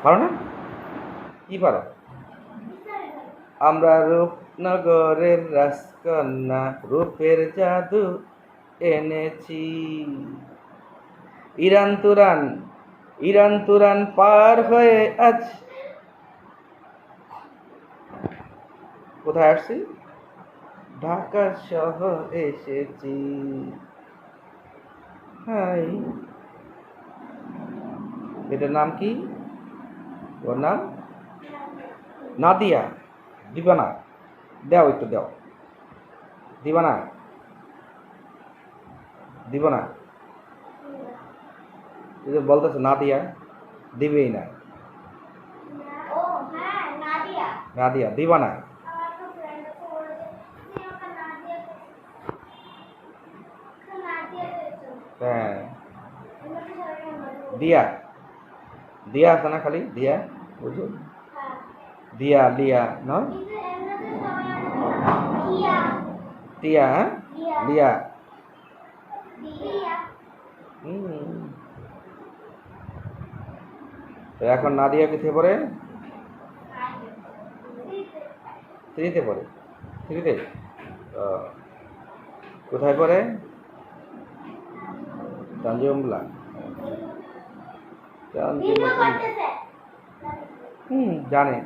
পারো না? কি পারো? আমরা রূপনগরের রাজকন্যা, রূপের জাদু এনেছি। ইরান তুরান, ইরান তুরান পার হয়ে আজ কোথায় আসছি? ঢাকা শহর এসেছি। হাই, এটার নাম কি? ওর নাম নাদিয়া। দিবা না? দাও, একটু দাও। দিবা না? দিব না? এই যে বলতেছে নাদিয়া, দিবেই না। নাদিয়া দিবা না? হ্যাঁ, দিয়া, দিয়া আছে না খালি দিয়া, বুঝো? দিয়া লিয়া নয়, টিয়া, হ্যাঁ, লিয়া। তো এখন নাদিয়া কোথায় পড়ে? থ্রিতে পড়ে। থ্রিতে? কোথায় পড়ে? তানজিমুল্লাহ। জানে।